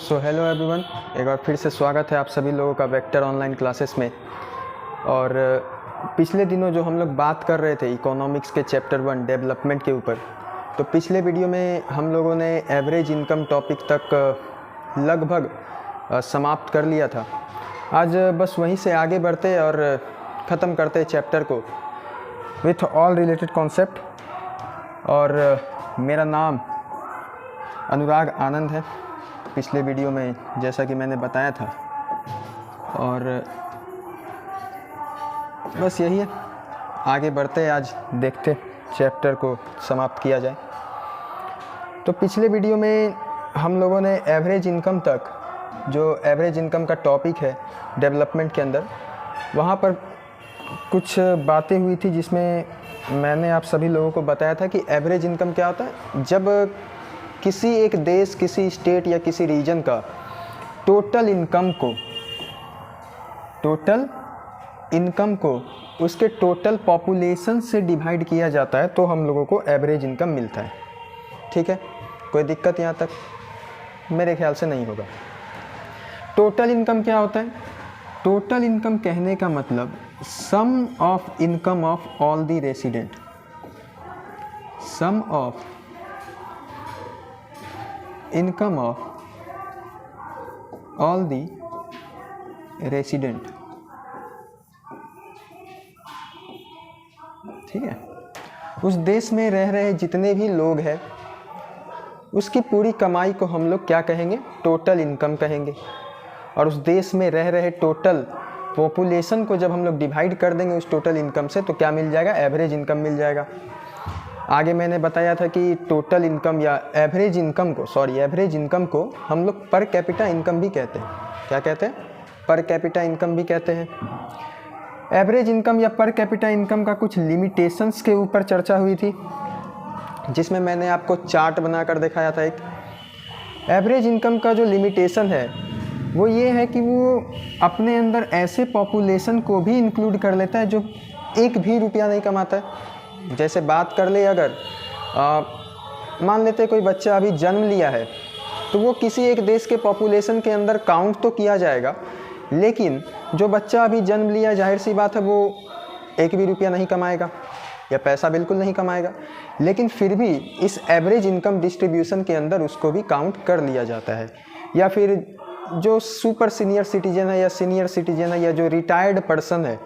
So hello everyone, एक बार फिर से स्वागत है आप सभी लोगों का वेक्टर ऑनलाइन क्लासेस में। और पिछले दिनों जो हम लोग बात कर रहे थे इकोनॉमिक्स के चैप्टर 1 डेवलपमेंट के ऊपर, तो पिछले वीडियो में हम लोगों ने एवरेज इनकम टॉपिक तक लगभग समाप्त कर लिया था। आज बस वहीं से आगे बढ़ते और ख़त्म करते चैप्टर को विथ ऑल रिलेटेड कॉन्सेप्ट। और मेरा नाम अनुराग आनंद है, पिछले वीडियो में जैसा कि मैंने बताया था। और बस यही है, आगे बढ़ते आज देखते चैप्टर को समाप्त किया जाए। तो पिछले वीडियो में हम लोगों ने एवरेज इनकम तक, जो एवरेज इनकम का टॉपिक है डेवलपमेंट के अंदर, वहाँ पर कुछ बातें हुई थी जिसमें मैंने आप सभी लोगों को बताया था कि एवरेज इनकम क्या होता है। जब किसी एक देश, किसी स्टेट या किसी रीजन का टोटल इनकम को उसके टोटल पॉपुलेशन से डिवाइड किया जाता है, तो हम लोगों को एवरेज इनकम मिलता है। ठीक है, कोई दिक्कत यहाँ तक मेरे ख्याल से नहीं होगा। टोटल इनकम क्या होता है? टोटल इनकम कहने का मतलब sum of income of all the resident, sum of income of all the resident. ठीक है, उस देश में रह रहे जितने भी लोग हैं उसकी पूरी कमाई को हम लोग क्या कहेंगे? टोटल इनकम कहेंगे। और उस देश में रह रहे टोटल पॉपुलेशन को जब हम लोग डिवाइड कर देंगे उस टोटल इनकम से, तो क्या मिल जाएगा? एवरेज इनकम मिल जाएगा। आगे मैंने बताया था कि टोटल इनकम या एवरेज इनकम को हम लोग पर कैपिटा इनकम भी कहते हैं। क्या कहते हैं? पर कैपिटा इनकम भी कहते हैं। एवरेज इनकम या पर कैपिटा इनकम का कुछ लिमिटेशंस के ऊपर चर्चा हुई थी, जिसमें मैंने आपको चार्ट बनाकर दिखाया था। एक एवरेज इनकम का जो लिमिटेशन है वो ये है कि वो अपने अंदर ऐसे पॉपुलेशन को भी इंक्लूड कर लेता है जो एक भी रुपया नहीं कमाता है। जैसे बात कर ले, अगर मान लेते कोई बच्चा अभी जन्म लिया है, तो वो किसी एक देश के पॉपुलेशन के अंदर काउंट तो किया जाएगा, लेकिन जो बच्चा अभी जन्म लिया, जाहिर सी बात है वो एक भी रुपया नहीं कमाएगा या पैसा बिल्कुल नहीं कमाएगा, लेकिन फिर भी इस एवरेज इनकम डिस्ट्रीब्यूशन के अंदर उसको भी काउंट कर लिया जाता है। या फिर जो सुपर सीनियर सिटीजन है या सीनियर सिटीजन है या जो रिटायर्ड पर्सन है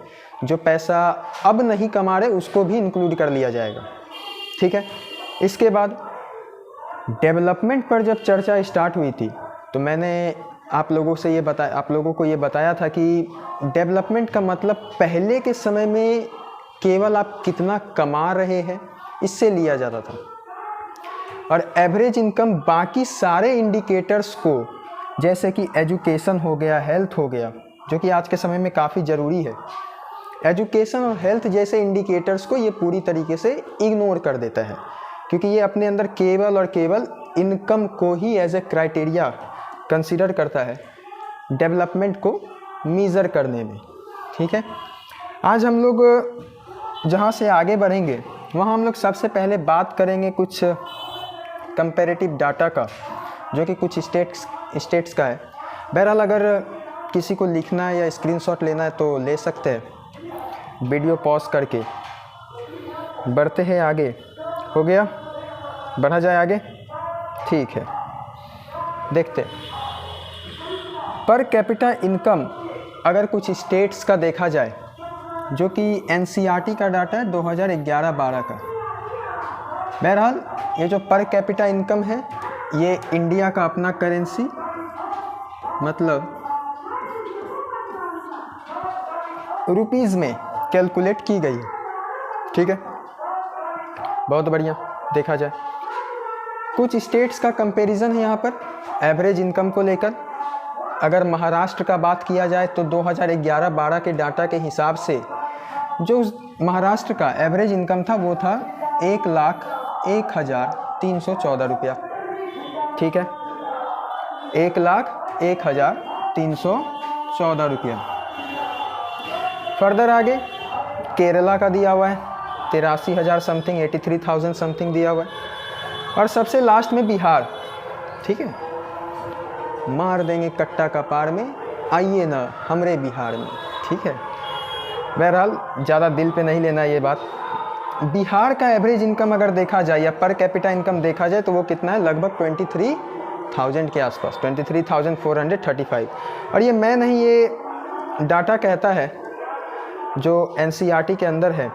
जो पैसा अब नहीं कमा रहे, उसको भी इंक्लूड कर लिया जाएगा। ठीक है, इसके बाद डेवलपमेंट पर जब चर्चा स्टार्ट हुई थी, तो मैंने आप लोगों को ये बताया था कि डेवलपमेंट का मतलब पहले के समय में केवल आप कितना कमा रहे हैं इससे लिया जाता था, और एवरेज इनकम बाकी सारे इंडिकेटर्स को, जैसे कि एजुकेशन हो गया, हेल्थ हो गया, जो कि आज के समय में काफ़ी ज़रूरी है, एजुकेशन और हेल्थ जैसे इंडिकेटर्स को ये पूरी तरीके से इग्नोर कर देता है, क्योंकि ये अपने अंदर केवल और केवल इनकम को ही एज ए क्राइटेरिया कंसीडर करता है डेवलपमेंट को मीज़र करने में। ठीक है, आज हम लोग जहाँ से आगे बढ़ेंगे वहाँ हम लोग सबसे पहले बात करेंगे कुछ कंपैरेटिव डाटा का, जो कि कुछ स्टेट्स का है। बहरहाल अगर किसी को लिखना है या स्क्रीनशॉट लेना है तो ले सकते हैं, वीडियो पॉज करके। बढ़ते हैं आगे। हो गया? बढ़ा जाए आगे? ठीक है, देखते। पर कैपिटा इनकम अगर कुछ स्टेट्स का देखा जाए, जो कि एनसीईआरटी का डाटा है 2011-12 का। बहरहाल ये जो पर कैपिटा इनकम है ये इंडिया का अपना करेंसी, मतलब रुपीज़ में कैलकुलेट की गई। ठीक है, बहुत बढ़िया। देखा जाए कुछ स्टेट्स का कंपैरिजन है यहाँ पर एवरेज इनकम को लेकर। अगर महाराष्ट्र का बात किया जाए तो 2011-12 के डाटा के हिसाब से जो महाराष्ट्र का एवरेज इनकम था वो था 1,01,314 रुपया। ठीक है, 1,01,314 रुपया। फर्दर आगे केरला का दिया हुआ है 83,000 समथिंग, 83,000 समथिंग दिया हुआ है। और सबसे लास्ट में बिहार। ठीक है, मार देंगे कट्टा कपाड़ में, आइए ना हमरे बिहार में। ठीक है, बहरहाल ज़्यादा दिल पे नहीं लेना ये बात। बिहार का एवरेज इनकम अगर देखा जाए या पर कैपिटा इनकम देखा जाए तो वो कितना है, लगभग 23,000 के आसपास, 23,435। और ये मैं नहीं, ये डाटा कहता है जो एनसीईआरटी के अंदर है।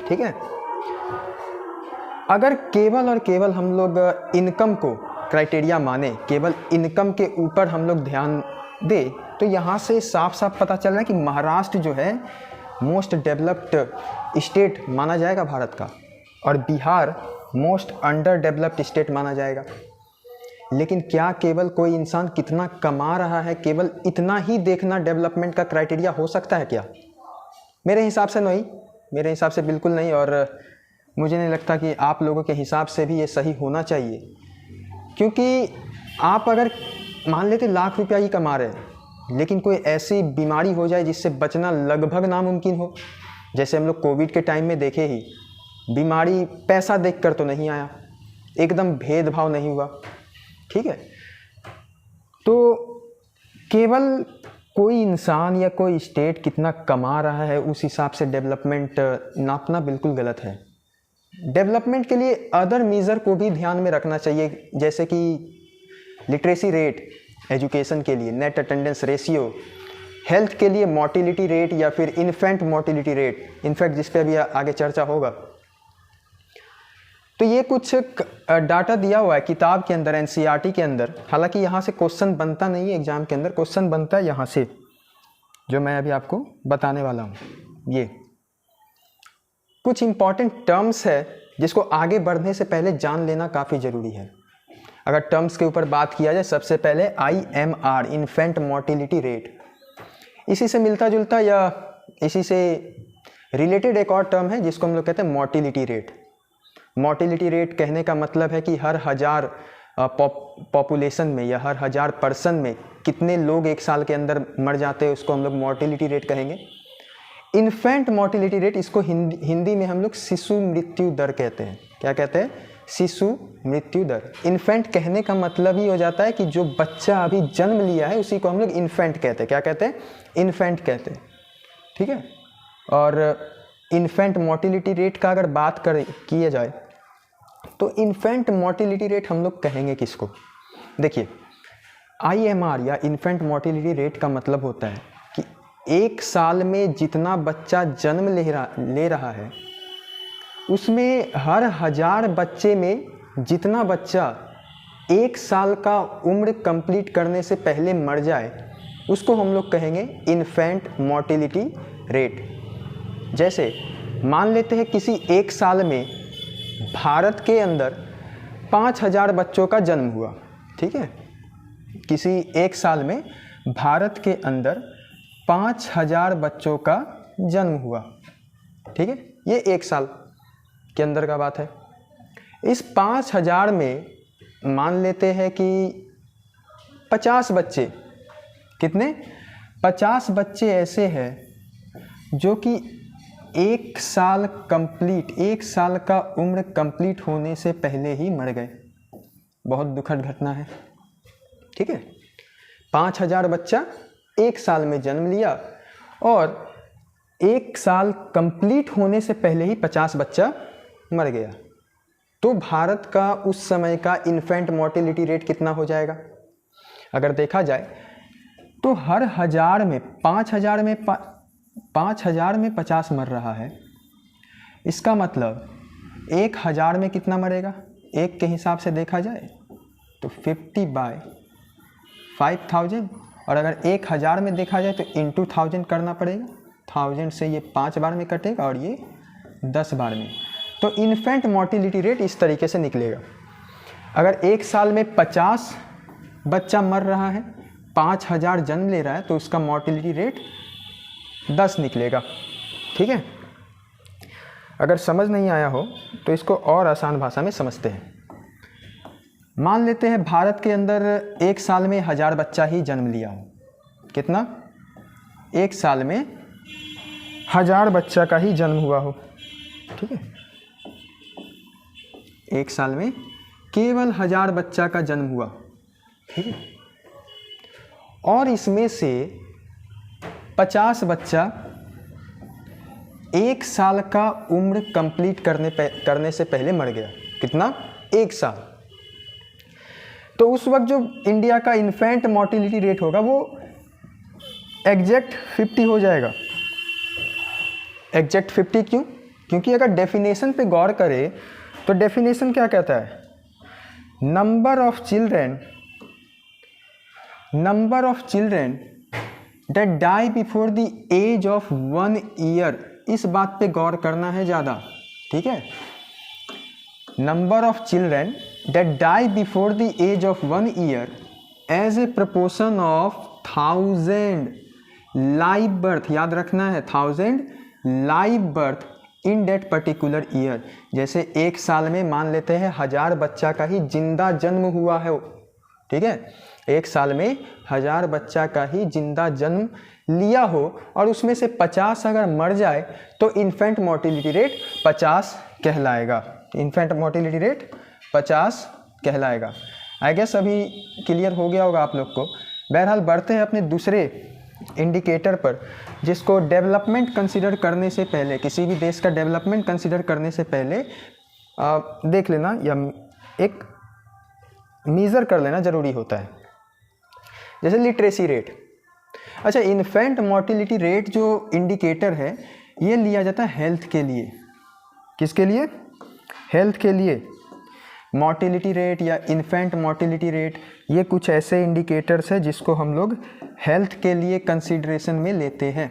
ठीक है, अगर केवल और केवल हम लोग इनकम को क्राइटेरिया माने, केवल इनकम के ऊपर हम लोग ध्यान दें, तो यहाँ से साफ साफ पता चल रहा है कि महाराष्ट्र जो है मोस्ट डेवलप्ड स्टेट माना जाएगा भारत का, और Bihar most under developed state माना जाएगा। लेकिन क्या केवल कोई इंसान कितना कमा रहा है, केवल इतना ही देखना डेवलपमेंट का क्राइटेरिया हो सकता है क्या? मेरे हिसाब से नहीं, मेरे हिसाब से बिल्कुल नहीं। और मुझे नहीं लगता कि आप लोगों के हिसाब से भी ये सही होना चाहिए, क्योंकि आप अगर मान लेते लाख रुपया ही कमा रहे हैं, लेकिन कोई ऐसी बीमारी हो जाए जिससे बचना लगभग नामुमकिन हो, जैसे हम लोग कोविड के टाइम में देखे ही, बीमारी पैसा देखकर तो नहीं आया, एकदम भेदभाव नहीं हुआ। ठीक है, तो केवल कोई इंसान या कोई स्टेट कितना कमा रहा है उस हिसाब से डेवलपमेंट नापना बिल्कुल गलत है। डेवलपमेंट के लिए अदर मेजर को भी ध्यान में रखना चाहिए, जैसे कि लिटरेसी रेट एजुकेशन के लिए, नेट अटेंडेंस रेशियो, हेल्थ के लिए मोर्टिलिटी रेट या फिर इन्फेंट मोर्टिलिटी रेट, इनफैक्ट जिस पे अभी आगे चर्चा होगा। तो ये कुछ डाटा दिया हुआ है किताब के अंदर, एनसीईआरटी के अंदर। हालांकि यहाँ से क्वेश्चन बनता नहीं है एग्जाम के अंदर, क्वेश्चन बनता है यहाँ से जो मैं अभी आपको बताने वाला हूँ। ये कुछ इंपॉर्टेंट टर्म्स है जिसको आगे बढ़ने से पहले जान लेना काफ़ी ज़रूरी है। अगर टर्म्स के ऊपर बात किया जाए, सबसे पहले IMR, इन्फेंट मोर्टिलिटी रेट। इसी से मिलता जुलता या इसी से रिलेटेड एक और टर्म है जिसको हम लोग कहते हैं मोर्टिलिटी रेट। मोर्टिलिटी रेट कहने का मतलब है कि हर 1000 पॉपुलेशन में या हर 1000 पर्सन में कितने लोग एक साल के अंदर मर जाते हैं, उसको हम लोग मोर्टिलिटी रेट कहेंगे। इन्फेंट मोर्टिलिटी रेट, इसको हिंदी में हम लोग शिशु मृत्यु दर कहते हैं। क्या कहते हैं? शिशु मृत्यु दर। इन्फेंट कहने का मतलब ही हो जाता है कि जो बच्चा अभी जन्म लिया है उसी को हम लोग इन्फेंट कहते हैं। क्या कहते हैं? इन्फेंट कहते हैं। ठीक है, और इन्फेंट मोर्टिलिटी रेट का अगर बात किया जाए तो इन्फेंट मोर्टिलिटी रेट हम लोग कहेंगे किसको? देखिए, IMR या इन्फेंट मोर्टिलिटी रेट का मतलब होता है कि एक साल में जितना बच्चा जन्म ले रहा है उसमें हर 1000 बच्चे में जितना बच्चा एक साल का उम्र कंप्लीट करने से पहले मर जाए उसको हम लोग कहेंगे इन्फेंट मोर्टिलिटी रेट। जैसे मान लेते हैं किसी एक साल में भारत के अंदर 5000 बच्चों का जन्म हुआ। ठीक है, किसी एक साल में भारत के अंदर 5000 बच्चों का जन्म हुआ। ठीक है, ये एक साल के अंदर का बात है। इस 5000 में मान लेते हैं कि 50 बच्चे, कितने? 50 बच्चे ऐसे हैं जो कि एक साल का उम्र कंप्लीट होने से पहले ही मर गए। बहुत दुखद घटना है। ठीक है, 5000 बच्चा एक साल में जन्म लिया और एक साल कंप्लीट होने से पहले ही 50 बच्चा मर गया। तो भारत का उस समय का इन्फेंट मोर्टिलिटी रेट कितना हो जाएगा? अगर देखा जाए तो हर 1000 में 5000 में 50 मर रहा है। इसका मतलब 1000 में कितना मरेगा? एक के हिसाब से देखा जाए तो 50/5000, और अगर 1000 में देखा जाए तो इंटू 1000 करना पड़ेगा। 1000 से ये 5 बार में कटेगा और ये 10 बार में। तो इन्फेंट मोर्टिलिटी रेट इस तरीके से निकलेगा। अगर एक साल में 50 बच्चा मर रहा है, 5000 जन्म ले रहा है, तो उसका मोर्टिलिटी रेट 10 निकलेगा। ठीक है, अगर समझ नहीं आया हो तो इसको और आसान भाषा में समझते हैं। मान लेते हैं भारत के अंदर एक साल में 1000 बच्चा ही जन्म लिया हो। कितना? एक साल में 1000 बच्चा का ही जन्म हुआ हो। ठीक है, एक साल में केवल 1000 बच्चा का जन्म हुआ। ठीक है, और इसमें से 50 बच्चा 1 साल का उम्र कंप्लीट करने से पहले मर गया। कितना? 1 साल। तो उस वक्त जो इंडिया का इन्फेंट मोर्टिलिटी रेट होगा वो एग्जैक्ट 50 हो जाएगा। एग्जैक्ट 50 क्यों? क्योंकि अगर डेफिनेशन पे गौर करें तो डेफिनेशन क्या कहता है? Number of children that die before the age of 1 year. इस बात पे गौर करना है ज़्यादा, ठीक है। Number of children that die before the age of 1 year as a proportion of 1000 live birth. याद रखना है 1000 live birth in that particular year. जैसे 1 साल में मान लेते हैं 1000 बच्चा का ही जिंदा जन्म हुआ है, ठीक है। 1 साल में 1000 बच्चा का ही जिंदा जन्म लिया हो और उसमें से 50 अगर मर जाए तो इन्फेंट मोर्टिलिटी रेट 50 कहलाएगा। इन्फेंट मोर्टिलिटी रेट 50 कहलाएगा। आई गेस अभी क्लियर हो गया होगा आप लोग को। बहरहाल बढ़ते हैं अपने दूसरे इंडिकेटर पर, जिसको डेवलपमेंट कंसिडर करने से पहले, किसी भी देश का डेवलपमेंट कंसिडर करने से पहले देख लेना या एक मेज़र कर लेना ज़रूरी होता है। जैसे लिटरेसी रेट। अच्छा, इन्फेंट मोर्टिलिटी रेट जो इंडिकेटर है ये लिया जाता है हेल्थ के लिए। किसके लिए? हेल्थ के लिए। मोर्टिलिटी रेट या इन्फेंट मोर्टिलिटी रेट ये कुछ ऐसे इंडिकेटर्स है जिसको हम लोग हेल्थ के लिए कंसीडरेशन में लेते हैं।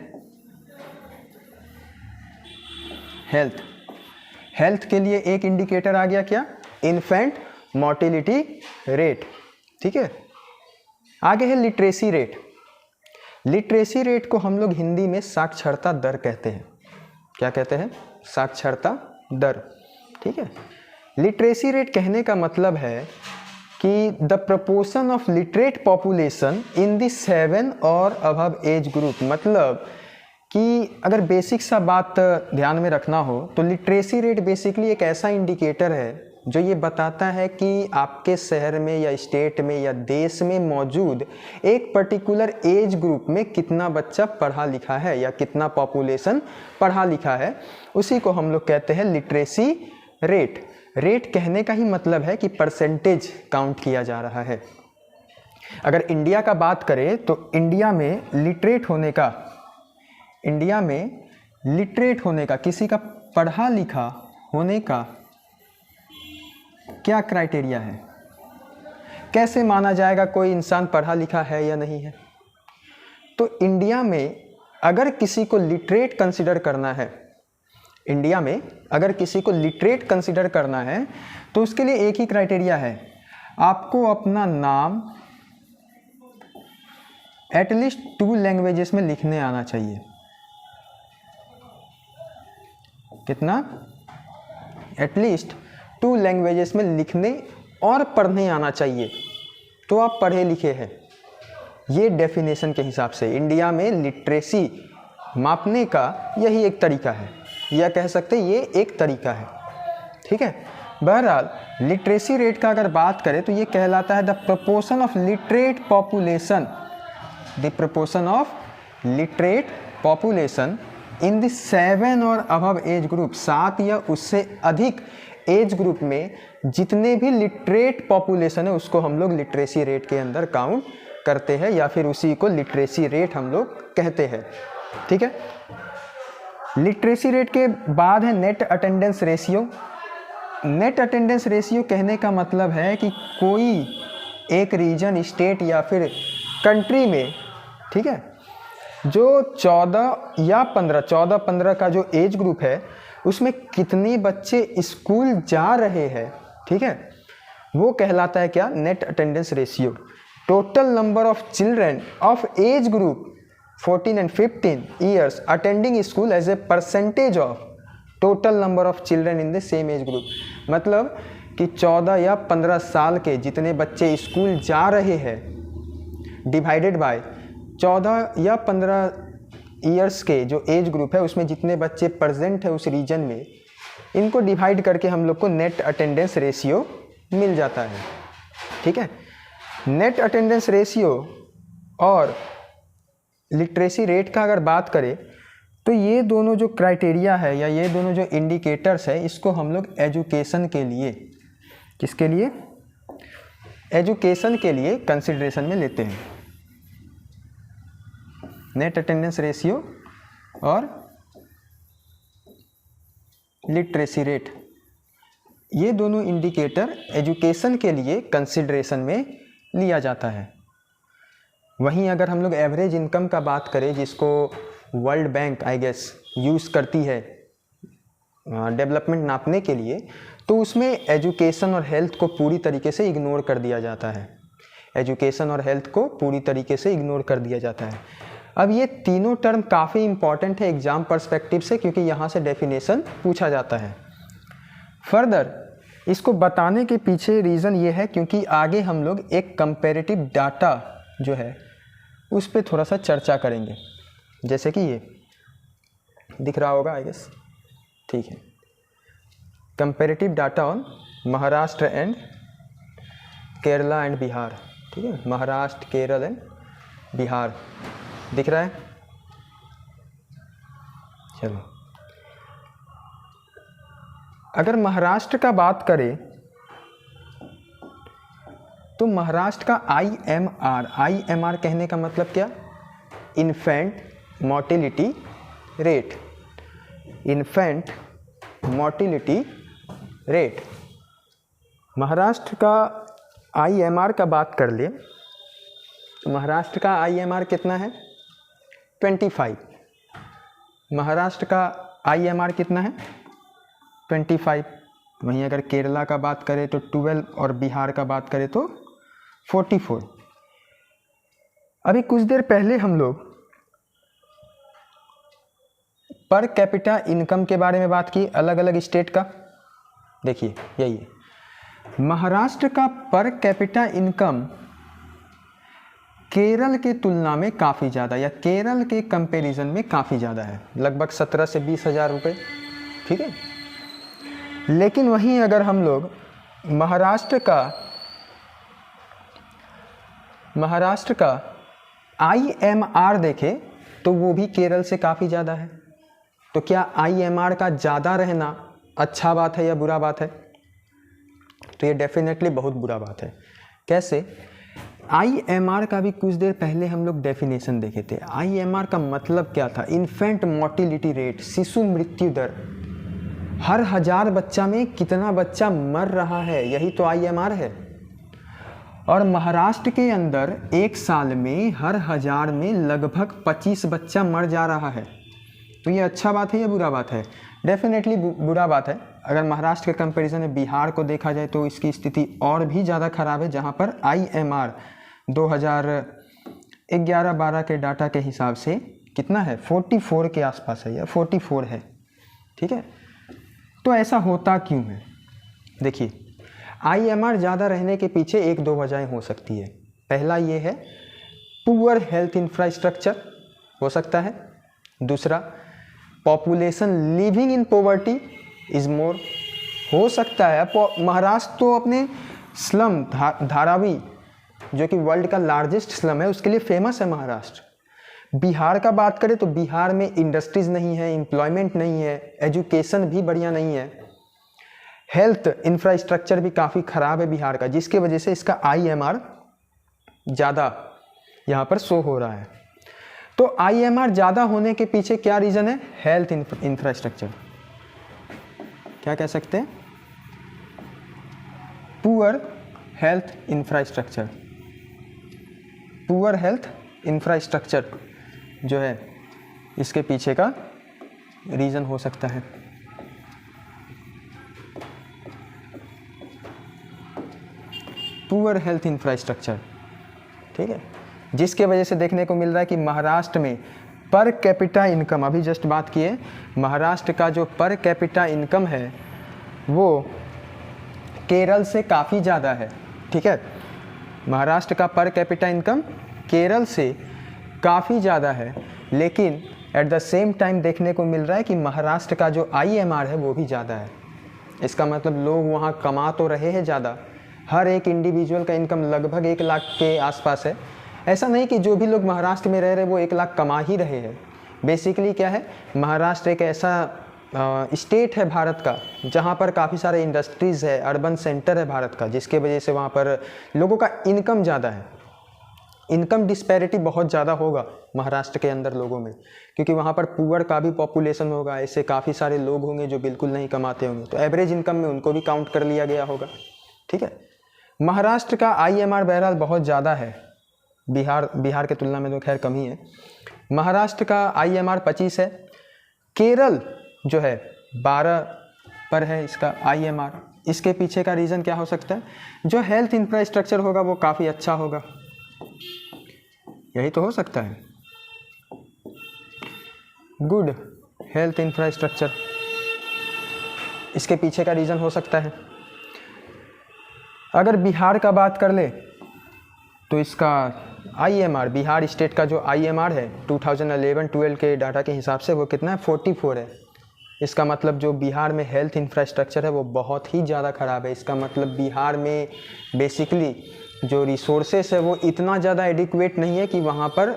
हेल्थ के लिए एक इंडिकेटर आ गया क्या? इन्फेंट मोर्टिलिटी रेट, ठीक है। आगे है लिटरेसी रेट। लिटरेसी रेट को हम लोग हिंदी में साक्षरता दर कहते हैं। क्या कहते हैं? साक्षरता दर, ठीक है। लिटरेसी रेट कहने का मतलब है कि the proportion of literate population in the 7 और अबव एज ग्रुप। मतलब कि अगर बेसिक सा बात ध्यान में रखना हो तो लिटरेसी रेट बेसिकली एक ऐसा इंडिकेटर है जो ये बताता है कि आपके शहर में या स्टेट में या देश में मौजूद एक पर्टिकुलर एज ग्रुप में कितना बच्चा पढ़ा लिखा है या कितना पॉपुलेशन पढ़ा लिखा है। उसी को हम लोग कहते हैं लिटरेसी रेट। रेट कहने का ही मतलब है कि परसेंटेज काउंट किया जा रहा है। अगर इंडिया का बात करें तो इंडिया में लिटरेट होने का किसी का पढ़ा लिखा होने का क्या क्राइटेरिया है? कैसे माना जाएगा कोई इंसान पढ़ा लिखा है या नहीं है? तो इंडिया में अगर किसी को लिटरेट कंसिडर करना है, इंडिया में अगर किसी को लिटरेट कंसिडर करना है तो उसके लिए एक ही क्राइटेरिया है, आपको अपना नाम एटलीस्ट 2 लैंग्वेजेस में लिखने आना चाहिए। कितना? एटलीस्ट 2 लैंग्वेजेस में लिखने और पढ़ने आना चाहिए तो आप पढ़े लिखे हैं। ये डेफिनेशन के हिसाब से इंडिया में लिटरेसी मापने का यही एक तरीका है, या कह सकते ये एक तरीका है, ठीक है। बहरहाल लिटरेसी रेट का अगर बात करें तो ये कहलाता है the proportion of literate population, the proportion of literate population in the 7 और अबव एज ग्रुप। 7 या उससे अधिक एज ग्रुप में जितने भी लिटरेट पॉपुलेशन है उसको हम लोग लिटरेसी रेट के अंदर काउंट करते हैं, या फिर उसी को लिटरेसी रेट हम लोग कहते हैं, ठीक है। लिटरेसी रेट के बाद है net attendance ratio. Net attendance ratio कहने का मतलब है कि कोई एक रीजन, स्टेट या फिर कंट्री में, ठीक है, जो 14-15 का जो एज ग्रुप है उसमें कितने बच्चे स्कूल जा रहे हैं, ठीक है, वो कहलाता है क्या? Net attendance ratio. Total number of children of age group 14 and 15 years attending school as a percentage of total number of children in the same age group। मतलब कि 14 या 15 साल के जितने बच्चे स्कूल जा रहे हैं डिवाइडेड बाय 14 या 15 ईयर्स के जो एज ग्रुप है उसमें जितने बच्चे प्रेजेंट है उस रीजन में, इनको डिवाइड करके हम लोग को नेट अटेंडेंस रेशियो मिल जाता है, ठीक है। नेट अटेंडेंस रेशियो और लिटरेसी रेट का अगर बात करें तो ये दोनों जो क्राइटेरिया है या ये दोनों जो इंडिकेटर्स है इसको हम लोग एजुकेशन के लिए, किसके लिए, एजुकेशन के लिए कंसिडरेशन में लेते हैं। नेट अटेंडेंस रेशियो और लिटरेसी रेट, ये दोनों इंडिकेटर एजुकेशन के लिए कंसिडरेशन में लिया जाता है। वहीं अगर हम लोग एवरेज इनकम का बात करें, जिसको World Bank I guess use करती है डेवलपमेंट नापने के लिए, तो उसमें एजुकेशन और हेल्थ को पूरी तरीके से इग्नोर कर दिया जाता है। एजुकेशन और हेल्थ को पूरी तरीके से इग्नोर कर दिया जाता है। अब ये तीनों टर्म काफ़ी इंपॉर्टेंट है एग्जाम पर्सपेक्टिव से, क्योंकि यहाँ से डेफिनेशन पूछा जाता है। फर्दर इसको बताने के पीछे रीज़न ये है क्योंकि आगे हम लोग एक कंपैरेटिव डाटा जो है उस पर थोड़ा सा चर्चा करेंगे, जैसे कि ये दिख रहा होगा आई गेस, ठीक है। Comparative data on Maharashtra and Kerala and Bihar, ठीक है, महाराष्ट्र, केरल एंड बिहार दिख रहा है। चलो, अगर महाराष्ट्र का बात करें तो महाराष्ट्र का IMR कहने का मतलब क्या, infant mortality rate, infant mortality rate. Maharashtra का IMR का बात कर ले तो महाराष्ट्र का IMR कितना है, 25। महाराष्ट्र का IMR कितना है, 25। वहीं अगर केरला का बात करें तो 12 और बिहार का बात करें तो 44। अभी कुछ देर पहले हम लोग पर कैपिटा इनकम के बारे में बात की, अलग अलग स्टेट का। देखिए यही है, महाराष्ट्र का पर कैपिटा इनकम केरल के तुलना में काफ़ी ज़्यादा, या केरल के कंपैरिजन में काफ़ी ज़्यादा है, लगभग 17 से 20 हज़ार रुपये, ठीक है। लेकिन वहीं अगर हम लोग महाराष्ट्र का IMR देखें तो वो भी केरल से काफ़ी ज़्यादा है। तो क्या IMR का ज़्यादा रहना अच्छा बात है या बुरा बात है? तो ये डेफिनेटली बहुत बुरा बात है। कैसे? IMR का भी कुछ देर पहले हम लोग डेफिनेशन देखे थे। IMR का मतलब क्या था, इन्फेंट मोर्टिलिटी रेट, शिशु मृत्यु दर। हर 1000 बच्चा में कितना बच्चा मर रहा है, यही तो IMR है। और महाराष्ट्र के अंदर एक साल में हर 1000 में लगभग 25 बच्चा मर जा रहा है। तो ये अच्छा बात है या बुरा बात है? डेफिनेटली बुरा बात है। अगर महाराष्ट्र के कंपैरिजन में बिहार को देखा जाए तो इसकी स्थिति और भी ज़्यादा खराब है, जहाँ पर IMR 2011-12 के डाटा के हिसाब से कितना है, 44 के आसपास है या 44 है, ठीक है। तो ऐसा होता क्यों है? देखिए, IMR ज़्यादा रहने के पीछे 1-2 वजहें हो सकती है। पहला ये है पुअर हेल्थ इंफ्रास्ट्रक्चर हो सकता है। दूसरा, population living in poverty is more हो सकता है। महाराष्ट्र तो अपने स्लम धारावी, जो कि वर्ल्ड का लार्जेस्ट स्लम है, उसके लिए फेमस है महाराष्ट्र। बिहार का बात करें तो बिहार में इंडस्ट्रीज़ नहीं है, एम्प्लॉयमेंट नहीं है, एजुकेशन भी बढ़िया नहीं है, हेल्थ इंफ्रास्ट्रक्चर भी काफ़ी ख़राब है बिहार का, जिसके वजह से इसका IMR ज़्यादा यहाँ पर शो हो रहा है। तो IMR ज़्यादा होने के पीछे क्या रीज़न है? हेल्थ इंफ्रास्ट्रक्चर, क्या कह सकते हैं, poor health infrastructure. Poor health infrastructure जो है इसके पीछे का रीज़न हो सकता है। पुअर हेल्थ इंफ्रास्ट्रक्चर, ठीक है, जिसके वजह से देखने को मिल रहा है कि महाराष्ट्र में पर कैपिटा इनकम, अभी जस्ट बात किए, महाराष्ट्र का जो पर कैपिटा इनकम है वो केरल से काफ़ी ज़्यादा है, ठीक है। महाराष्ट्र का पर कैपिटा इनकम केरल से काफ़ी ज़्यादा है, लेकिन एट द सेम टाइम देखने को मिल रहा है कि महाराष्ट्र का जो IMR है वो भी ज़्यादा है। इसका मतलब लोग वहाँ कमा तो रहे हैं ज़्यादा, हर एक इंडिविजुअल का इनकम लगभग 1 लाख के आसपास है, ऐसा नहीं कि जो भी लोग महाराष्ट्र में रह रहे वो 1 लाख कमा ही रहे हैं। बेसिकली क्या है, महाराष्ट्र एक ऐसा स्टेट है भारत का जहाँ पर काफ़ी सारे इंडस्ट्रीज़ है, अर्बन सेंटर है भारत का, जिसके वजह से वहाँ पर लोगों का इनकम ज़्यादा है। इनकम डिस्पैरिटी बहुत ज़्यादा होगा महाराष्ट्र के अंदर लोगों में, क्योंकि वहाँ पर पुअर का भी पॉपुलेशन होगा, ऐसे काफ़ी सारे लोग होंगे जो बिल्कुल नहीं कमाते होंगे, तो एवरेज इनकम में उनको भी काउंट कर लिया गया होगा। ठीक है, महाराष्ट्र का IMR बहरहाल बहुत ज़्यादा है, बिहार के तुलना में तो खैर कम ही है। महाराष्ट्र का IMR 25 है, केरल जो है 12 पर है इसका IMR। इसके पीछे का रीज़न क्या हो सकता है, जो हेल्थ इंफ्रास्ट्रक्चर होगा वो काफ़ी अच्छा होगा, यही तो हो सकता है, गुड हेल्थ इंफ्रास्ट्रक्चर, इसके पीछे का रीज़न हो सकता है। अगर बिहार का बात कर ले तो इसका IMR, बिहार स्टेट का जो IMR है 2011-12 के डाटा के हिसाब से वो कितना है, 44 है। इसका मतलब जो बिहार में हेल्थ इंफ्रास्ट्रक्चर है वो बहुत ही ज़्यादा ख़राब है। इसका मतलब बिहार में बेसिकली जो रिसोर्सेस है वो इतना ज़्यादा एडिक्वेट नहीं है कि वहाँ पर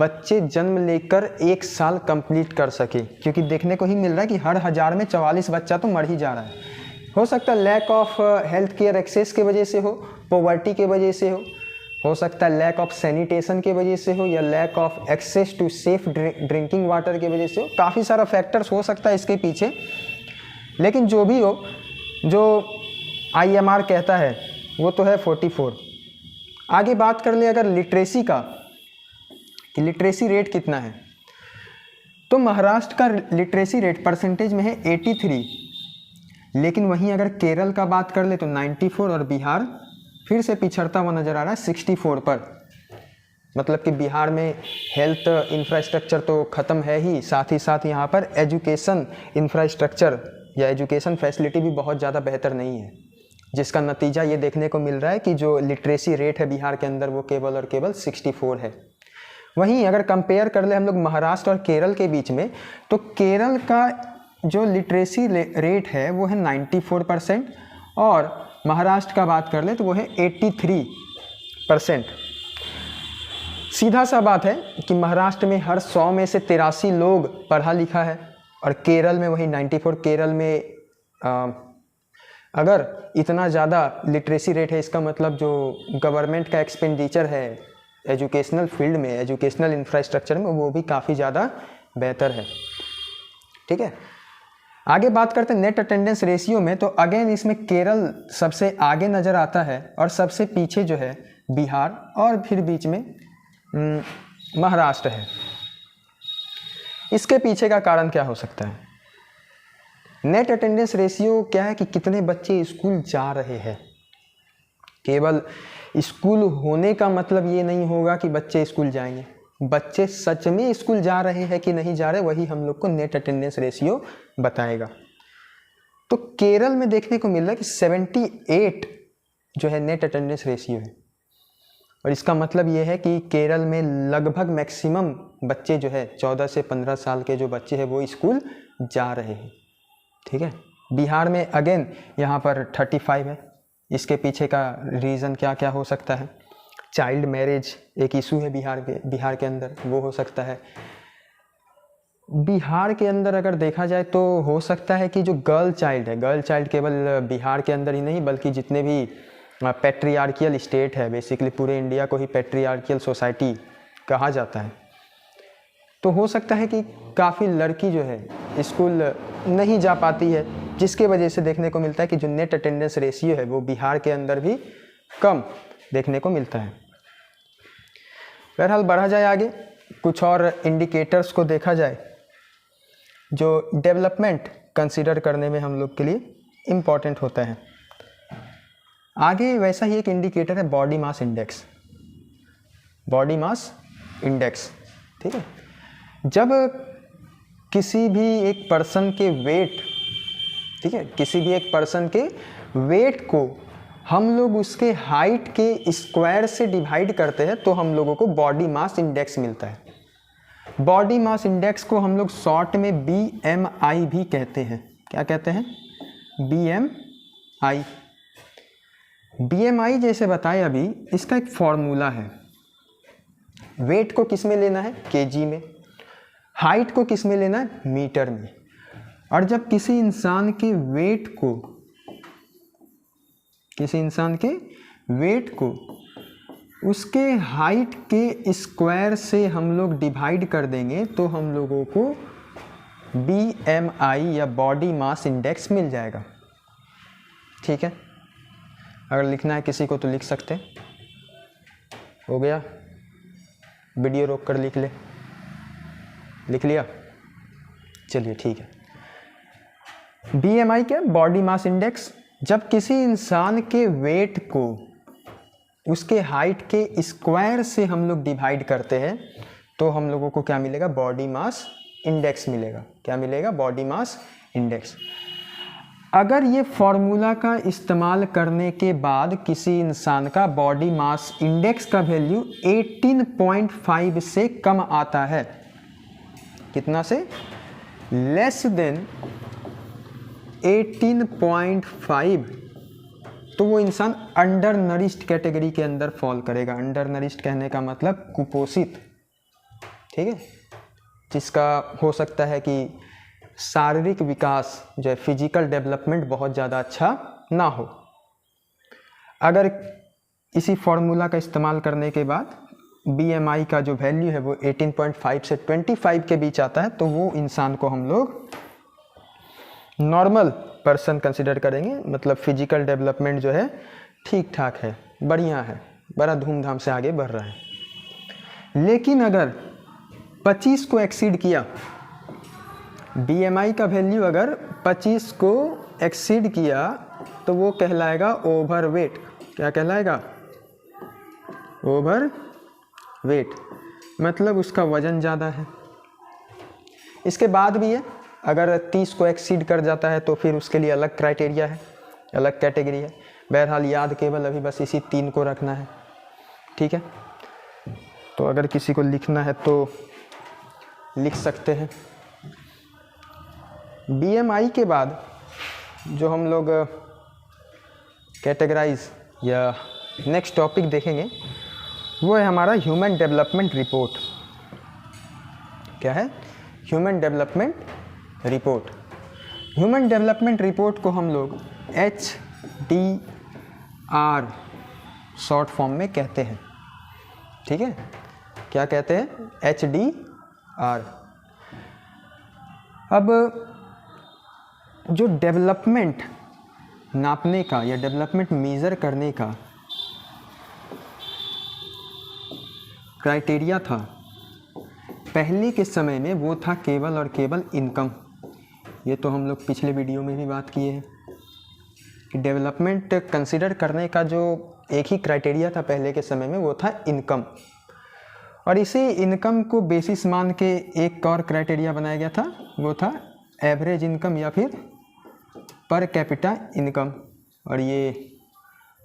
बच्चे जन्म लेकर 1 साल कंप्लीट कर सके, क्योंकि देखने को ही मिल रहा है कि हर 1000 में 44 बच्चा तो मर ही जा रहा है। हो सकता है lack of health care access के वजह से हो, पॉवर्टी के वजह से हो सकता है लैक ऑफ सैनिटेशन के वजह से हो, या lack of access to safe drinking water के वजह से हो। काफ़ी सारा फैक्टर्स हो सकता है इसके पीछे, लेकिन जो भी हो, जो IMR कहता है वो तो है 44। आगे बात कर ले अगर लिटरेसी का, कि लिटरेसी रेट कितना है, तो महाराष्ट्र का लिटरेसी रेट परसेंटेज में है 83, लेकिन वहीं अगर केरल का बात कर ले तो 94, और बिहार फिर से पिछड़ता हुआ नज़र आ रहा है 64 पर। मतलब कि बिहार में हेल्थ इंफ्रास्ट्रक्चर तो ख़त्म है ही, साथ ही साथ यहाँ पर एजुकेशन इंफ्रास्ट्रक्चर या एजुकेशन फैसिलिटी भी बहुत ज़्यादा बेहतर नहीं है, जिसका नतीजा ये देखने को मिल रहा है कि जो लिटरेसी रेट है बिहार के अंदर वो केवल और केवल 64 है। वहीं अगर कंपेयर कर ले हम लोग महाराष्ट्र और केरल के बीच में, तो केरल का जो लिटरेसी रेट है वो है 94%, और महाराष्ट्र का बात कर ले तो वो है 83%। सीधा सा बात है कि महाराष्ट्र में हर 100 में से 83 लोग पढ़ा लिखा है, और केरल में वही 94। केरल में अगर इतना ज़्यादा लिटरेसी रेट है, इसका मतलब जो गवर्नमेंट का एक्सपेंडिचर है एजुकेशनल फील्ड में, एजुकेशनल इंफ्रास्ट्रक्चर में, वो भी काफ़ी ज़्यादा बेहतर है। ठीक है, आगे बात करते हैं नेट अटेंडेंस रेशियो में, तो अगेन इसमें केरल सबसे आगे नज़र आता है, और सबसे पीछे जो है बिहार, और फिर बीच में महाराष्ट्र है। इसके पीछे का कारण क्या हो सकता है? नेट अटेंडेंस रेशियो क्या है कि कितने बच्चे स्कूल जा रहे हैं। केवल स्कूल होने का मतलब ये नहीं होगा कि बच्चे स्कूल जाएंगे, बच्चे सच में स्कूल जा रहे हैं कि नहीं जा रहे, वही हम लोग को नेट अटेंडेंस रेशियो बताएगा। तो केरल में देखने को मिल रहा है कि 78 जो है नेट अटेंडेंस रेशियो है, और इसका मतलब ये है कि केरल में लगभग मैक्सिमम बच्चे जो है 14 से 15 साल के जो बच्चे हैं वो स्कूल जा रहे हैं। ठीक है, बिहार में अगेन यहाँ पर 35 है। इसके पीछे का रीज़न क्या क्या हो सकता है? चाइल्ड मैरिज एक इशू है बिहार के अंदर, वो हो सकता है। बिहार के अंदर अगर देखा जाए तो हो सकता है कि जो गर्ल चाइल्ड है, गर्ल चाइल्ड केवल बिहार के अंदर ही नहीं बल्कि जितने भी पैट्रियार्कियल स्टेट है, बेसिकली पूरे इंडिया को ही पैट्रियार्कियल सोसाइटी कहा जाता है, तो हो सकता है कि काफ़ी लड़की जो है स्कूल नहीं जा पाती है, जिसके वजह से देखने को मिलता है कि जो नेट अटेंडेंस रेशियो है वो बिहार के अंदर भी कम देखने को मिलता है। बहरहाल बढ़ा जाए आगे, कुछ और इंडिकेटर्स को देखा जाए जो डेवलपमेंट कंसीडर करने में हम लोग के लिए इम्पॉर्टेंट होता है। आगे वैसा ही एक इंडिकेटर है body mass index. Body mass index, ठीक है, जब किसी भी एक पर्सन के वेट, ठीक है, किसी भी एक पर्सन के वेट को हम लोग उसके हाइट के स्क्वायर से डिवाइड करते हैं तो हम लोगों को बॉडी मास इंडेक्स मिलता है। बॉडी मास इंडेक्स को हम लोग शॉर्ट में BMI भी कहते हैं। क्या कहते हैं? BMI। BMI जैसे बताए अभी, इसका एक फॉर्मूला है। वेट को किस में लेना है, केजी में। हाइट को किस में लेना है, मीटर में। और जब किसी इंसान के वेट को उसके हाइट के स्क्वायर से हम लोग डिवाइड कर देंगे तो हम लोगों को BMI या बॉडी मास इंडेक्स मिल जाएगा। ठीक है, अगर लिखना है किसी को तो लिख सकते हैं। हो गया, वीडियो रोक कर लिख लिया। चलिए ठीक है। BMI क्या, बॉडी मास इंडेक्स। जब किसी इंसान के वेट को उसके हाइट के स्क्वायर से हम लोग डिवाइड करते हैं तो हम लोगों को क्या मिलेगा, बॉडी मास इंडेक्स मिलेगा। क्या मिलेगा, बॉडी मास इंडेक्स। अगर ये फॉर्मूला का इस्तेमाल करने के बाद किसी इंसान का बॉडी मास इंडेक्स का वैल्यू 18.5 से कम आता है, कितना से, लेस देन 18.5, तो वो इंसान अंडर नरिश्ड कैटेगरी के अंदर फॉल करेगा। अंडर नरिश्ड कहने का मतलब कुपोषित, ठीक है, जिसका हो सकता है कि शारीरिक विकास जो है, फिजिकल डेवलपमेंट बहुत ज़्यादा अच्छा ना हो। अगर इसी फॉर्मूला का इस्तेमाल करने के बाद BMI का जो वैल्यू है वो 18.5 से 25 के बीच आता है तो वो इंसान को हम लोग नॉर्मल पर्सन कंसिडर करेंगे। मतलब फिजिकल डेवलपमेंट जो है ठीक ठाक है, बढ़िया है, बड़ा धूमधाम से आगे बढ़ रहा है। लेकिन अगर 25 को एक्सीड किया, BMI का वैल्यू अगर 25 को एक्सीड किया तो वो कहलाएगा ओवरवेट। क्या कहलाएगा, ओवरवेट, मतलब उसका वजन ज़्यादा है। इसके बाद भी है, अगर 30 को एक्सीड कर जाता है तो फिर उसके लिए अलग क्राइटेरिया है, अलग कैटेगरी है। बहरहाल याद केवल अभी बस इसी 3 को रखना है, ठीक है। तो अगर किसी को लिखना है तो लिख सकते हैं। BMI के बाद जो हम लोग कैटेगराइज या नेक्स्ट टॉपिक देखेंगे वो है हमारा ह्यूमन डेवलपमेंट रिपोर्ट। क्या है, human development report. Human development report को हम लोग HDR शॉर्ट फॉर्म में कहते हैं, ठीक है। क्या कहते हैं, HDR। अब जो डेवलपमेंट नापने का या डेवलपमेंट मेज़र करने का क्राइटेरिया था पहले के समय में, वो था केवल और केवल इनकम। ये तो हम लोग पिछले वीडियो में भी बात किए हैं कि डेवलपमेंट कंसिडर करने का जो एक ही क्राइटेरिया था पहले के समय में वो था इनकम। और इसी इनकम को बेसिस मान के एक और क्राइटेरिया बनाया गया था, वो था एवरेज इनकम या फिर पर कैपिटा इनकम। और ये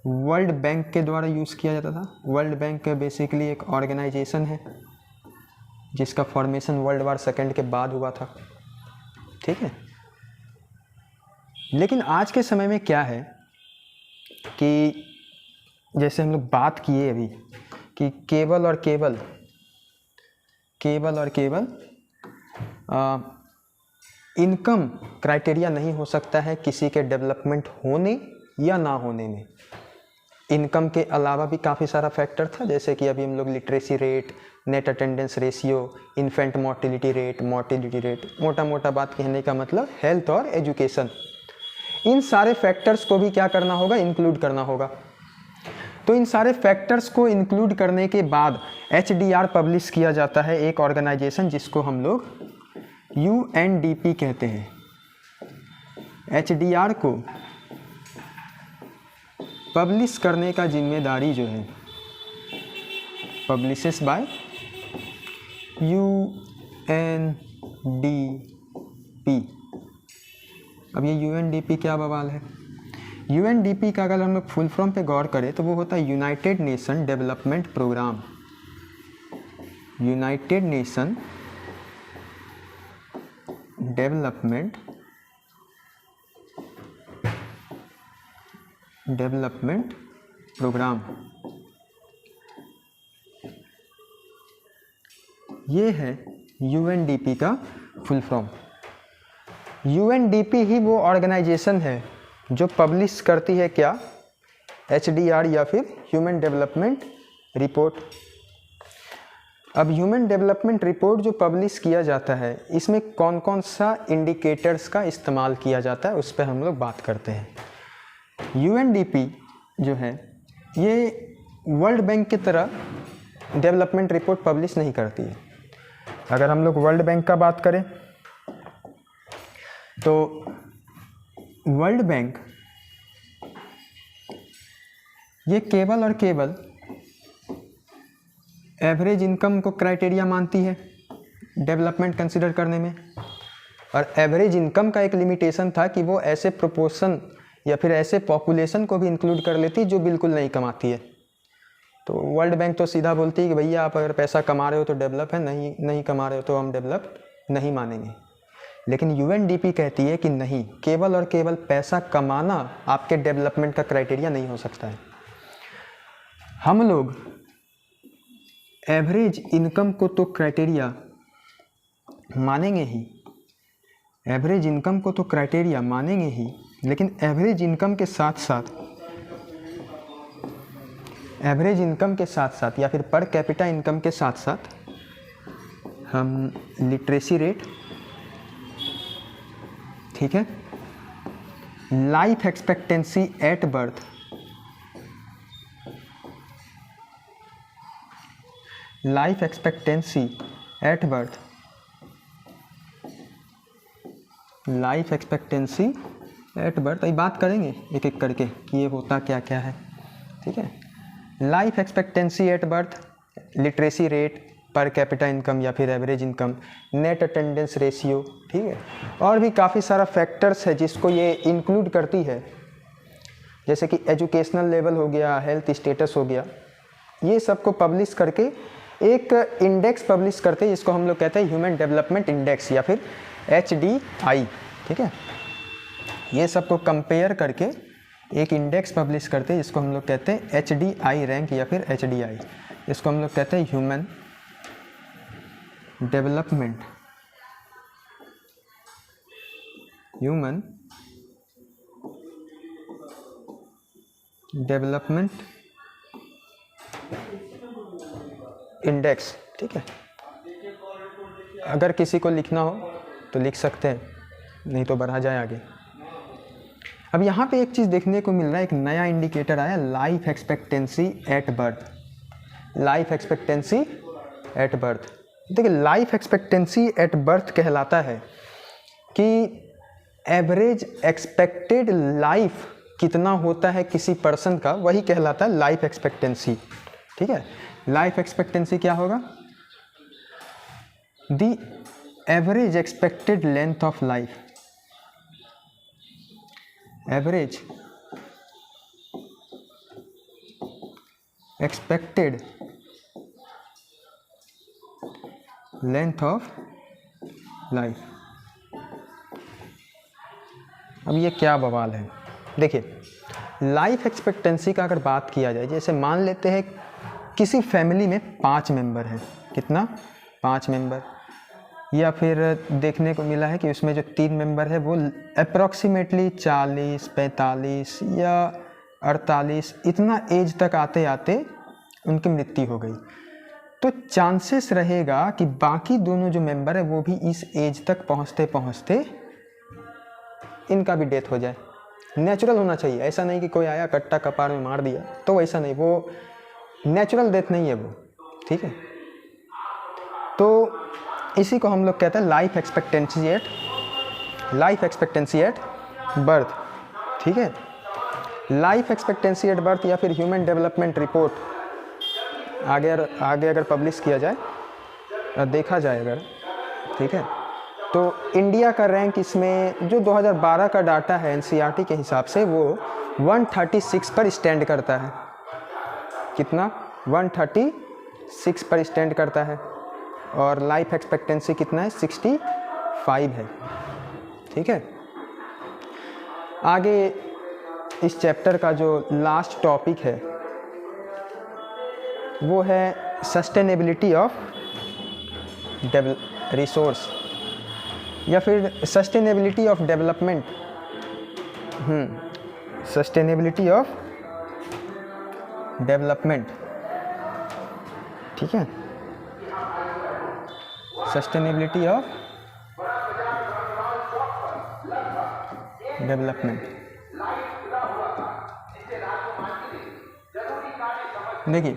वर्ल्ड बैंक के द्वारा यूज़ किया जाता था। वर्ल्ड बैंक बेसिकली एक ऑर्गेनाइजेशन है जिसका फॉर्मेशन वर्ल्ड वार सेकेंड के बाद हुआ था, ठीक है। लेकिन आज के समय में क्या है कि जैसे हम लोग बात किए अभी कि केवल और केवल इनकम क्राइटेरिया नहीं हो सकता है किसी के डेवलपमेंट होने या ना होने में। इनकम के अलावा भी काफ़ी सारा फैक्टर था, जैसे कि अभी हम लोग literacy rate, net attendance ratio, infant mortality rate, मोटा मोटा बात कहने का मतलब हेल्थ और एजुकेशन, इन सारे फैक्टर्स को भी क्या करना होगा, इंक्लूड करना होगा। तो इन सारे फैक्टर्स को इंक्लूड करने के बाद HDR पब्लिश किया जाता है, एक ऑर्गेनाइजेशन जिसको हम लोग UNDP कहते हैं। HDR को पब्लिश करने का जिम्मेदारी जो है पब्लिशेस बाय UNDP। अब ये UNDP क्या बवाल है। UNDP का अगर हम लोग फुल फॉर्म पे गौर करें तो वो होता है United Nation development programme. United Nation development programme. ये है यूएनडीपी का फुल फॉर्म। यूएनडीपी ही वो ऑर्गेनाइजेशन है जो पब्लिश करती है क्या, एचडीआर या फिर ह्यूमन डेवलपमेंट रिपोर्ट। अब ह्यूमन डेवलपमेंट रिपोर्ट जो पब्लिश किया जाता है, इसमें कौन कौन सा इंडिकेटर्स का इस्तेमाल किया जाता है उस पर हम लोग बात करते हैं। यूएनडीपी जो है ये वर्ल्ड बैंक की तरह डेवलपमेंट रिपोर्ट पब्लिश नहीं करती है। अगर हम लोग वर्ल्ड बैंक का बात करें तो वर्ल्ड बैंक ये केवल और केवल एवरेज इनकम को क्राइटेरिया मानती है डेवलपमेंट कंसिडर करने में। और एवरेज इनकम का एक लिमिटेशन था कि वो ऐसे प्रोपोर्शन या फिर ऐसे पॉपुलेशन को भी इंक्लूड कर लेती जो बिल्कुल नहीं कमाती है। तो वर्ल्ड बैंक तो सीधा बोलती है कि भैया आप अगर पैसा कमा रहे हो तो डेवलप है, नहीं कमा रहे हो तो हम डेवलप नहीं मानेंगे। लेकिन यूएनडीपी कहती है कि नहीं, केवल और केवल पैसा कमाना आपके डेवलपमेंट का क्राइटेरिया नहीं हो सकता है। हम लोग एवरेज इनकम को तो क्राइटेरिया मानेंगे ही, एवरेज इनकम को तो क्राइटेरिया मानेंगे ही, लेकिन एवरेज इनकम के साथ साथ या फिर पर कैपिटा इनकम के साथ साथ हम लिटरेसी रेट, ठीक है, life expectancy at birth, life expectancy at birth, life expectancy at birth, ये बात करेंगे एक एक करके कि ये होता क्या क्या है, ठीक है। Life expectancy at birth, literacy rate, per capita income या फिर average income, net attendance ratio, ठीक है। और भी काफ़ी सारा फैक्टर्स है जिसको ये इंक्लूड करती है, जैसे कि एजुकेशनल लेवल हो गया, हेल्थ स्टेटस हो गया। ये सबको पब्लिश करके एक इंडेक्स पब्लिश करते हैं जिसको हम लोग कहते हैं ह्यूमन डेवलपमेंट इंडेक्स या फिर HDI, ठीक है। ये सबको कंपेयर करके एक इंडेक्स पब्लिश करते हैं जिसको हम लोग कहते हैं HDI रैंक या फिर HDI। इसको हम लोग कहते हैं ह्यूमन डेवलपमेंट इंडेक्स, ठीक है। अगर किसी को लिखना हो तो लिख सकते हैं, नहीं तो बढ़ा जाए आगे। अब यहाँ पे एक चीज़ देखने को मिल रहा है, एक नया इंडिकेटर आया, life expectancy at birth. Life expectancy at birth, देखिए लाइफ एक्सपेक्टेंसी एट बर्थ कहलाता है कि एवरेज एक्सपेक्टेड लाइफ कितना होता है किसी पर्सन का, वही कहलाता है लाइफ एक्सपेक्टेंसी, ठीक है। लाइफ एक्सपेक्टेंसी क्या होगा, the average expected length of life, average expected length of life. अब ये क्या बवाल है, देखिए लाइफ एक्सपेक्टेंसी का अगर बात किया जाए, जैसे मान लेते हैं किसी फैमिली में 5 मेंबर हैं, कितना, 5 मेंबर, या फिर देखने को मिला है कि उसमें जो 3 मेंबर है वो अप्रॉक्सीमेटली 40, 45 या 48 इतना एज तक आते आते उनकी मृत्यु हो गई। तो चांसेस रहेगा कि बाकी दोनों जो मेंबर है वो भी इस एज तक पहुंचते पहुंचते इनका भी डेथ हो जाए। नेचुरल होना चाहिए, ऐसा नहीं कि कोई आया कट्टा कपार में मार दिया, तो वैसा नहीं, वो नेचुरल डेथ नहीं है वो, ठीक है। तो इसी को हम लोग कहते हैं लाइफ एक्सपेक्टेंसी एट बर्थ, ठीक है। लाइफ एक्सपेक्टेंसी एट बर्थ या फिर ह्यूमन डेवलपमेंट रिपोर्ट आगे अगर पब्लिश किया जाए, देखा जाए अगर, ठीक है, तो इंडिया का रैंक इसमें जो 2012 का डाटा है NCERT के हिसाब से वो 136 पर स्टैंड करता है। कितना, 136 पर स्टैंड करता है। और लाइफ एक्सपेक्टेंसी कितना है, 65 है, ठीक है। आगे इस चैप्टर का जो लास्ट टॉपिक है वो है सस्टेनेबिलिटी ऑफ रिसोर्स या फिर sustainability of development, sustainability of development, ठीक है, सस्टेनेबिलिटी ऑफ डेवलपमेंट। देखिए,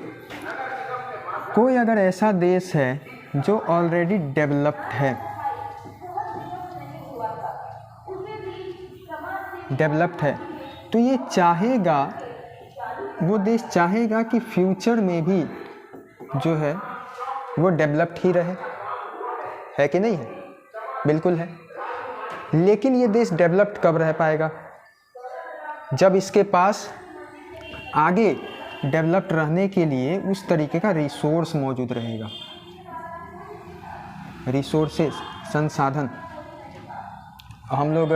कोई अगर ऐसा देश है जो ऑलरेडी डेवलप्ड है, तो ये चाहेगा, वो देश चाहेगा कि फ्यूचर में भी जो है वो डेवलप्ड ही रहे, है कि नहीं है? बिल्कुल है। लेकिन ये देश डेवलप्ड कब रह पाएगा? जब इसके पास आगे डेवलप्ड रहने के लिए उस तरीके का रिसोर्स मौजूद रहेगा। रिसोर्सेस, संसाधन। हम लोग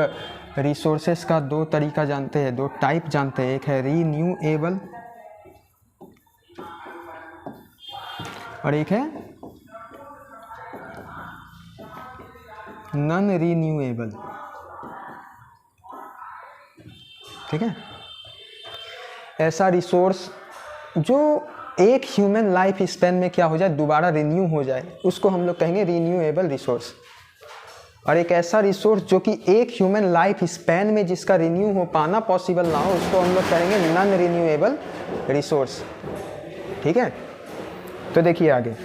रिसोर्सेस का दो तरीका जानते हैं, दो टाइप जानते हैं। एक है रीन्यूएबल और एक है नॉन रीन्यूएबल, ठीक है। ऐसा रिसोर्स जो एक ह्यूमन लाइफ स्पैन में क्या हो जाए, दोबारा रिन्यू हो जाए, उसको हम लोग कहेंगे रीन्यूएबल रिसोर्स। और एक ऐसा रिसोर्स जो कि एक ह्यूमन लाइफ स्पैन में जिसका रिन्यू हो पाना पॉसिबल ना हो, उसको हम लोग कहेंगे नॉन रिन्यूएबल रिसोर्स, ठीक है। तो देखिए आगे,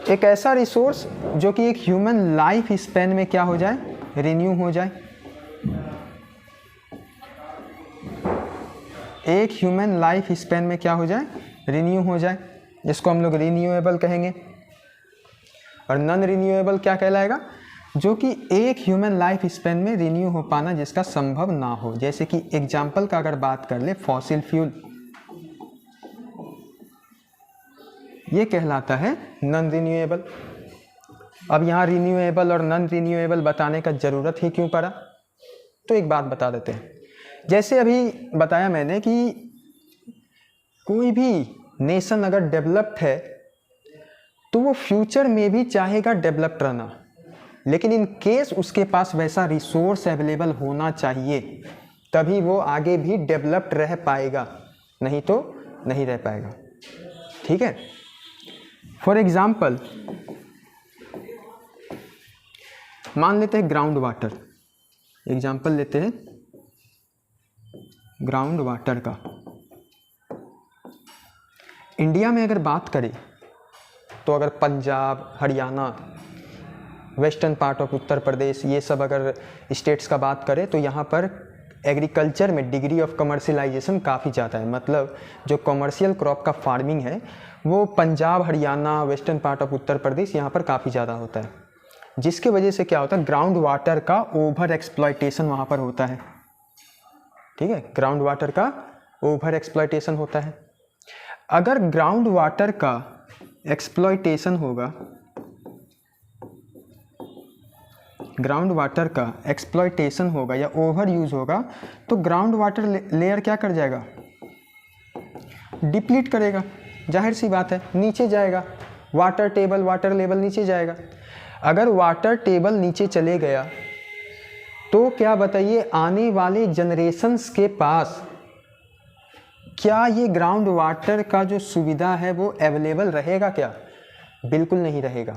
एक ऐसा रिसोर्स जो कि एक ह्यूमन लाइफ स्पैन में क्या हो जाए, रिन्यू हो जाए। एक ह्यूमन लाइफ स्पैन में क्या हो जाए, रिन्यू हो जाए, जिसको हम लोग रिन्यूएबल कहेंगे। और नॉन रिन्यूएबल क्या कहलाएगा, जो कि एक ह्यूमन लाइफ स्पैन में रिन्यू हो पाना जिसका संभव ना हो। जैसे कि एग्जाम्पल का अगर बात कर ले, फॉसिल फ्यूल, ये कहलाता है नॉन रिन्यूएबल। अब यहाँ रिन्यूएबल और नॉन रिन्यूएबल बताने का ज़रूरत ही क्यों पड़ा? तो एक बात बता देते हैं। जैसे अभी बताया मैंने कि कोई भी नेशन अगर डेवलप्ड है तो वो फ्यूचर में भी चाहेगा डेवलप्ड रहना, लेकिन इन केस उसके पास वैसा रिसोर्स अवेलेबल होना चाहिए, तभी वो आगे भी डेवलप्ड रह पाएगा, नहीं तो नहीं रह पाएगा, ठीक है। फॉर एग्जाम्पल मान लेते हैं ग्राउंड वाटर, एग्जाम्पल लेते हैं ग्राउंड वाटर का। इंडिया में अगर बात करें तो अगर Punjab, Haryana, western part of Uttar Pradesh, ये सब अगर स्टेट्स का बात करें तो यहाँ पर एग्रीकल्चर में डिग्री ऑफ कमर्शियलाइजेशन काफ़ी ज़्यादा है। मतलब जो कमर्शियल क्रॉप का फार्मिंग है वो Punjab, Haryana, western part of Uttar Pradesh यहाँ पर काफ़ी ज़्यादा होता है, जिसके वजह से क्या होता है, ग्राउंड वाटर का ओवर एक्सप्लॉयटेशन वहाँ पर होता है, ठीक है। ग्राउंड वाटर का ओवर एक्सप्लॉयटेशन होता है। अगर ग्राउंड वाटर का एक्सप्लॉयटेशन होगा, ग्राउंड वाटर का एक्सप्लॉयटेशन होगा या ओवर यूज होगा, तो ग्राउंड वाटर लेयर क्या कर जाएगा, डिप्लीट करेगा। जाहिर सी बात है, नीचे जाएगा, वाटर टेबल, वाटर लेवल नीचे जाएगा। अगर वाटर टेबल नीचे चले गया तो क्या बताइए, आने वाले जनरेशन्स के पास क्या ये ग्राउंड वाटर का जो सुविधा है वो अवेलेबल रहेगा क्या? बिल्कुल नहीं रहेगा,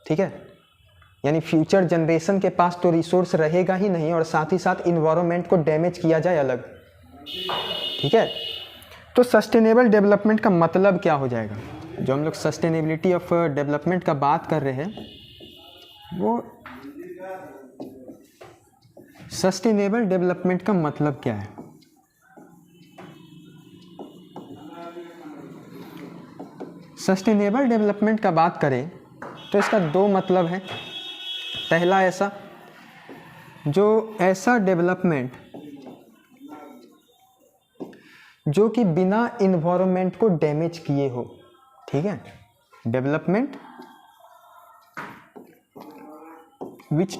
ठीक है। यानी फ्यूचर जनरेशन के पास तो रिसोर्स रहेगा ही नहीं, और साथ ही साथ इन्वायरमेंट को डैमेज किया जाए अलग, ठीक है। तो सस्टेनेबल डेवलपमेंट का मतलब क्या हो जाएगा? जो हम लोग सस्टेनेबिलिटी ऑफ डेवलपमेंट का बात कर रहे हैं, वो सस्टेनेबल डेवलपमेंट का मतलब क्या है? सस्टेनेबल डेवलपमेंट का बात करें तो इसका दो मतलब है। पहला ऐसा, जो ऐसा डेवलपमेंट जो कि बिना इन्वायरमेंट को डैमेज किए हो, ठीक है। Development which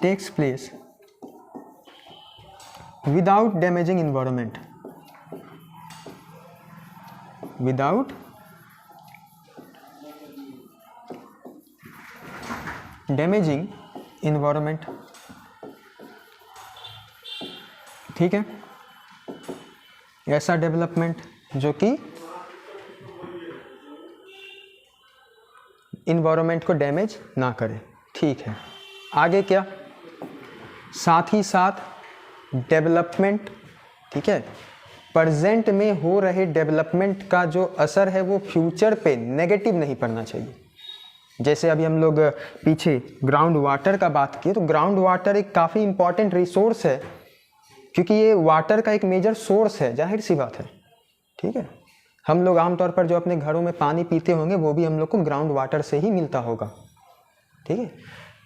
takes place without damaging environment, without damaging environment, ठीक है, ऐसा डेवलपमेंट जो कि इन्वायरमेंट को डैमेज ना करे, ठीक है। आगे क्या, साथ ही साथ डेवलपमेंट, ठीक है, प्रेजेंट में हो रहे डेवलपमेंट का जो असर है वो फ्यूचर पे नेगेटिव नहीं पड़ना चाहिए। जैसे अभी हम लोग पीछे ग्राउंड वाटर का बात किए, तो ग्राउंड वाटर एक काफ़ी इंपॉर्टेंट रिसोर्स है, क्योंकि ये वाटर का एक मेजर सोर्स है, जाहिर सी बात है, ठीक है। हम लोग आमतौर पर जो अपने घरों में पानी पीते होंगे वो भी हम लोग को ग्राउंड वाटर से ही मिलता होगा, ठीक है।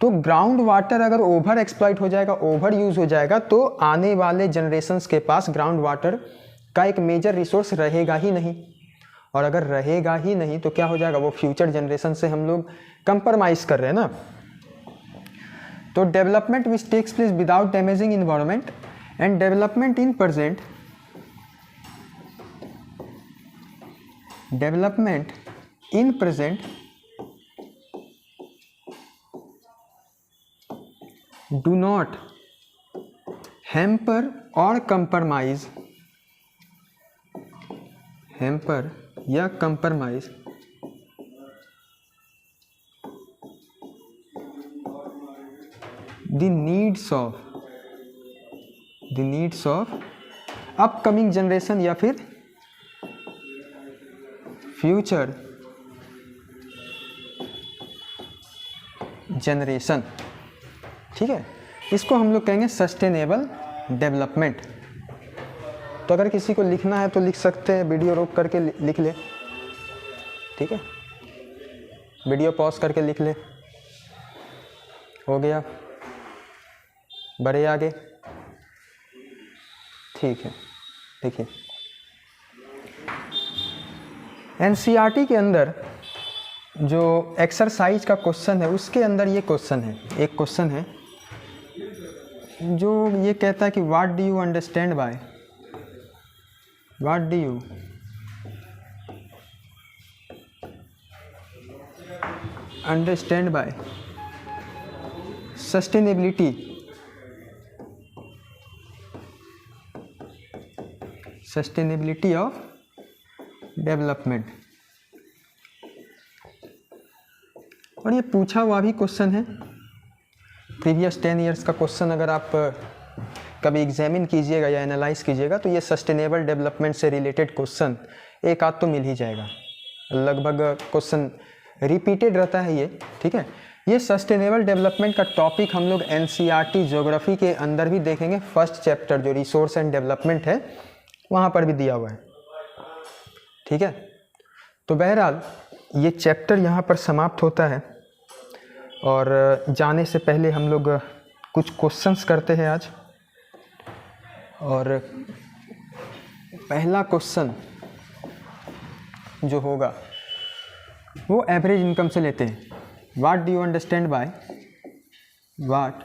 तो ग्राउंड वाटर अगर ओवर एक्सप्लॉइट हो जाएगा, ओवर यूज़ हो जाएगा, तो आने वाले जनरेशन्स के पास ग्राउंड वाटर का एक मेजर रिसोर्स रहेगा ही नहीं, और अगर रहेगा ही नहीं तो क्या हो जाएगा, वो फ्यूचर जनरेशन से हम लोग कंप्रोमाइज़ कर रहे हैं ना। तो development which takes place without damaging environment and development in present, development in present do not hamper or compromise, hamper या compromise the needs of upcoming generation या फिर future generation, ठीक है। इसको हम लोग कहेंगे सस्टेनेबल डेवलपमेंट। तो अगर किसी को लिखना है तो लिख सकते हैं, वीडियो रोक करके लिख ले, ठीक है, वीडियो पॉज करके लिख ले, हो गया, बढ़े आगे, ठीक है। देखिए एनसीईआरटी के अंदर जो एक्सरसाइज का क्वेश्चन है उसके अंदर ये क्वेश्चन है, एक क्वेश्चन है जो ये कहता है कि what do you understand by, what do you understand by sustainability, sustainability of development. और ये पूछा हुआ भी क्वेश्चन है, प्रीवियस 10 ईयर्स का क्वेश्चन अगर आप कभी एग्जामिन कीजिएगा या एनालाइज कीजिएगा तो ये सस्टेनेबल डेवलपमेंट से रिलेटेड क्वेश्चन एक आध तो मिल ही जाएगा, लगभग क्वेश्चन रिपीटेड रहता है ये, ठीक है। ये सस्टेनेबल डेवलपमेंट का टॉपिक हम लोग एनसीईआरटी ज्योग्राफी के अंदर भी देखेंगे, फर्स्ट चैप्टर जो रिसोर्स एंड डेवलपमेंट है वहाँ पर भी दिया हुआ है, ठीक है। तो बहरहाल ये चैप्टर यहाँ पर समाप्त होता है, और जाने से पहले हम लोग कुछ क्वेश्चंस करते हैं आज। और पहला क्वेश्चन जो होगा वो एवरेज इनकम से लेते हैं। What do you understand by, what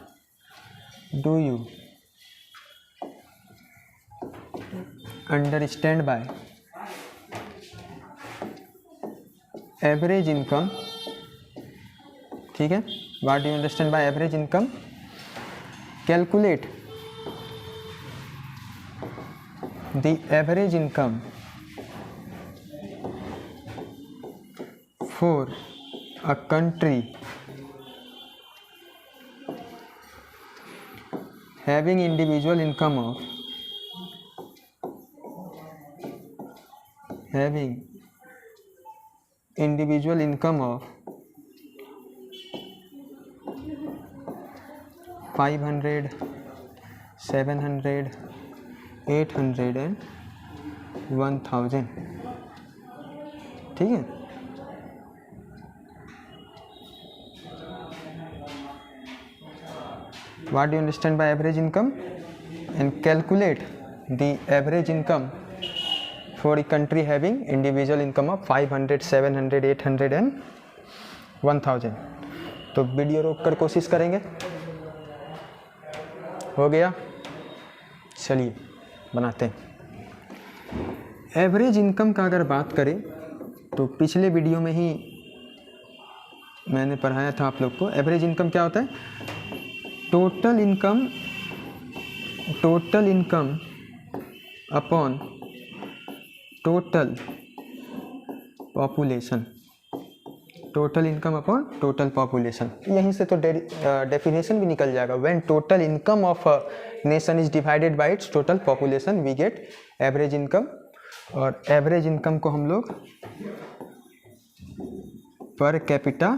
do you understand by average income, ठीक है। What do you understand by average income, calculate the average income for a country having individual income of, having individual income of 500, 700, 800 and 1000, ठीक है। What do you understand by average income? And calculate the average income for a country having individual income of 500, 700, 800 and 1000। तो video रोक कर कोशिश करेंगे, हो गया, चलिए बनाते हैं। एवरेज इनकम का अगर बात करें तो पिछले वीडियो में ही मैंने पढ़ाया था आप लोग को। एवरेज इनकम क्या होता है? Total income upon total population. Total income upon total population, यहीं से तो डेफिनेशन भी निकल जाएगा। When total income of a nation is divided by its total population we get average income. और एवरेज इनकम को हम लोग पर कैपिटा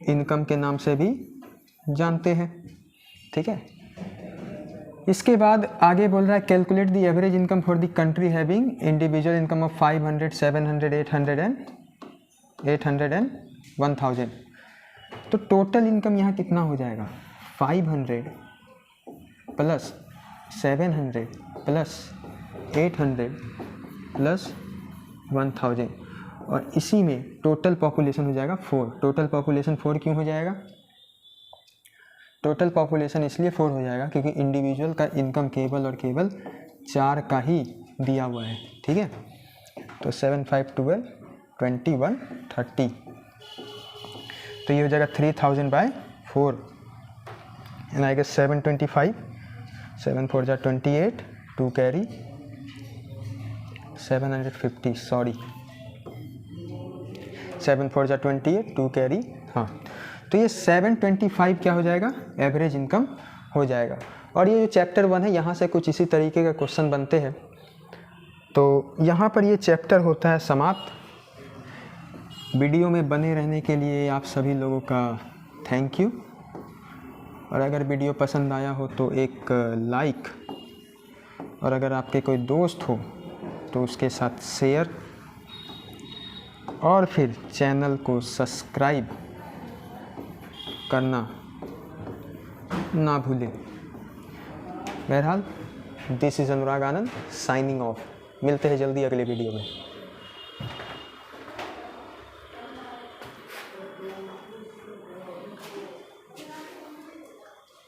इनकम के नाम से भी जानते हैं, ठीक है। इसके बाद आगे बोल रहा है calculate the average income for the country having individual income of 500, 700, 800 and 1000। तो टोटल इनकम यहाँ कितना हो जाएगा? 500 प्लस 700 प्लस 800 प्लस 1000, और इसी में टोटल पॉपुलेशन हो जाएगा 4। टोटल पॉपुलेशन 4 क्यों हो जाएगा? टोटल पॉपुलेशन इसलिए 4 हो जाएगा क्योंकि इंडिविजुअल का इनकम केवल और केवल 4 का ही दिया हुआ है, ठीक है। तो 7, 5, 12, 21, 30, तो ये हो जाएगा 3000/4 एंड आई गेस 725, 7 4 जा 28, 2 कैरी 750, सॉरी 7 4 जा 28, 2 कैरी, हाँ। तो ये 725 क्या हो जाएगा? एवरेज इनकम हो जाएगा। और ये जो चैप्टर 1 है यहाँ से कुछ इसी तरीके का क्वेश्चन बनते हैं। तो यहाँ पर ये चैप्टर होता है समाप्त। वीडियो में बने रहने के लिए आप सभी लोगों का थैंक यू। और अगर वीडियो पसंद आया हो तो एक लाइक, और अगर आपके कोई दोस्त हो तो उसके साथ शेयर, और फिर चैनल को सब्सक्राइब करना ना भूलें। बहरहाल this is Anurag Anand signing off. मिलते हैं जल्दी अगले वीडियो में।